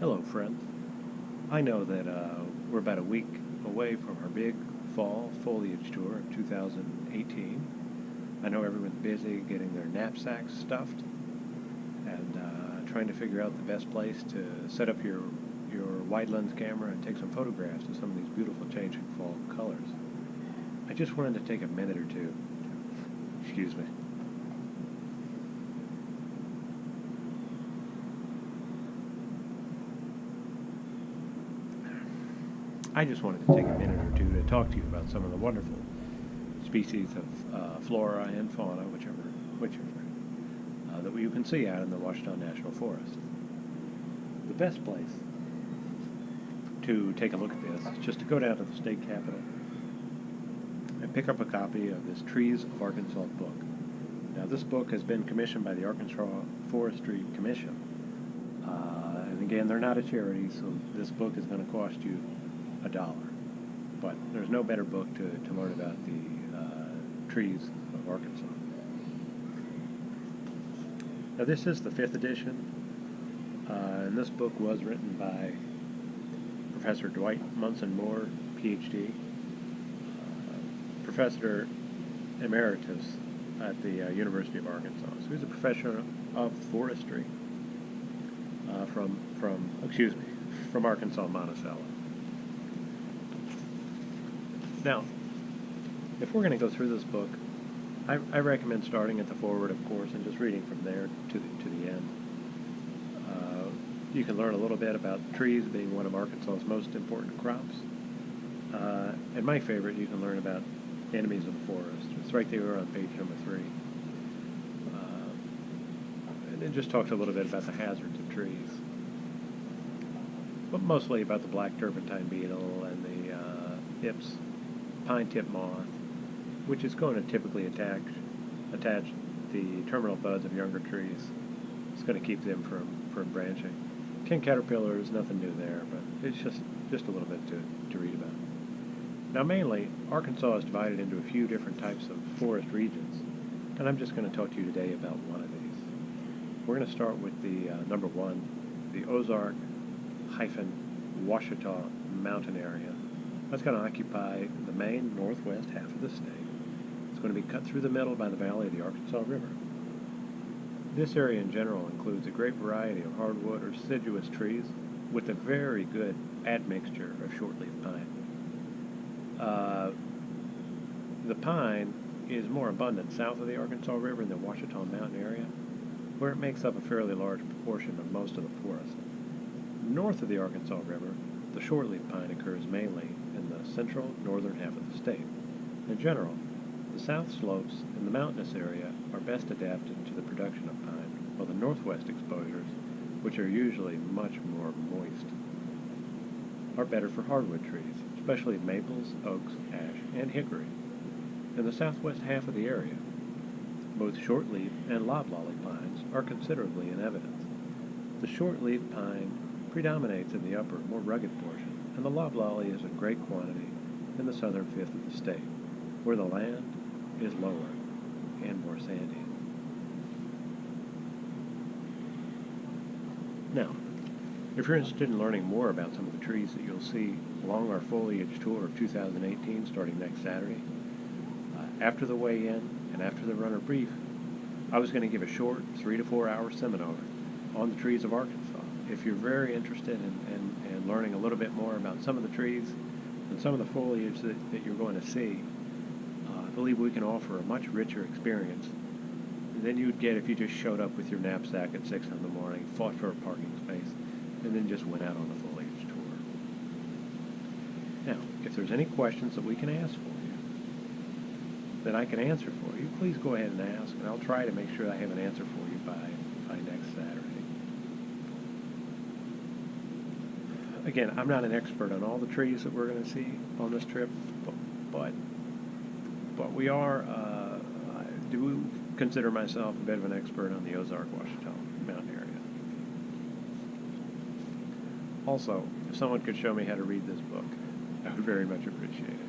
Hello, friends. I know that we're about a week away from our big fall foliage tour of 2018. I know everyone's busy getting their knapsacks stuffed and trying to figure out the best place to set up your wide lens camera and take some photographs of some of these beautiful changing fall colors. I just wanted to take a minute or two. Excuse me. I just wanted to take a minute or two to talk to you about some of the wonderful species of flora and fauna, whichever that you can see out in the Washington National Forest. The best place to take a look at this is just to go down to the state capitol and pick up a copy of this Trees of Arkansas book. Now, this book has been commissioned by the Arkansas Forestry Commission. And again, they're not a charity, so this book is going to cost you $1. But there's no better book to learn about the trees of Arkansas. Now, this is the 5th edition, and this book was written by Professor Dwight Munson Moore, PhD, Professor Emeritus at the University of Arkansas. So he's a professor of forestry from Arkansas, Monticello. Now, if we're going to go through this book, I recommend starting at the foreword, of course, and just reading from there to the end. You can learn a little bit about trees being one of Arkansas's most important crops. And my favorite, you can learn about enemies of the forest. It's right there on page number 3. And it just talks a little bit about the hazards of trees. But mostly about the black turpentine beetle and the Ips pine tip moth, which is going to typically attach the terminal buds of younger trees. It's going to keep them from branching. Tin caterpillars, nothing new there, but it's just a little bit to read about. Now, mainly, Arkansas is divided into a few different types of forest regions, and I'm just going to talk to you today about one of these. We're going to start with the number 1, the Ozark-Ouachita mountain area. That's going to occupy the main northwest half of the state. It's going to be cut through the middle by the valley of the Arkansas River. This area in general includes a great variety of hardwood or deciduous trees with a very good admixture of shortleaf pine. The pine is more abundant south of the Arkansas River in the Ouachita Mountain area, where it makes up a fairly large proportion of most of the forest. North of the Arkansas River, the shortleaf pine occurs mainly in the central northern half of the state. In general, the south slopes in the mountainous area are best adapted to the production of pine, while the northwest exposures, which are usually much more moist, are better for hardwood trees, especially maples, oaks, ash, and hickory. In the southwest half of the area, both shortleaf and loblolly pines are considerably in evidence. The shortleaf pine predominates in the upper, more rugged portion, and the loblolly is in great quantity in the southern fifth of the state, where the land is lower and more sandy. Now, if you're interested in learning more about some of the trees that you'll see along our foliage tour of 2018 starting next Saturday, after the weigh-in and after the runner brief, I was going to give a short 3 to 4 hour seminar on the trees of Arkansas. If you're very interested in learning a little bit more about some of the trees and some of the foliage that you're going to see, I believe we can offer a much richer experience than you'd get if you just showed up with your knapsack at 6 in the morning, fought for a parking space, and then just went out on the foliage tour. Now, if there's any questions that we can ask for you, that I can answer for you, please go ahead and ask, and I'll try to make sure I have an answer for you by next Saturday. Again, I'm not an expert on all the trees that we're going to see on this trip, but we are, I do consider myself a bit of an expert on the Ozark-Ouachita mountain area. Also, if someone could show me how to read this book, I would very much appreciate it.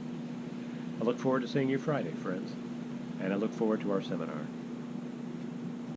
I look forward to seeing you Friday, friends, and I look forward to our seminar.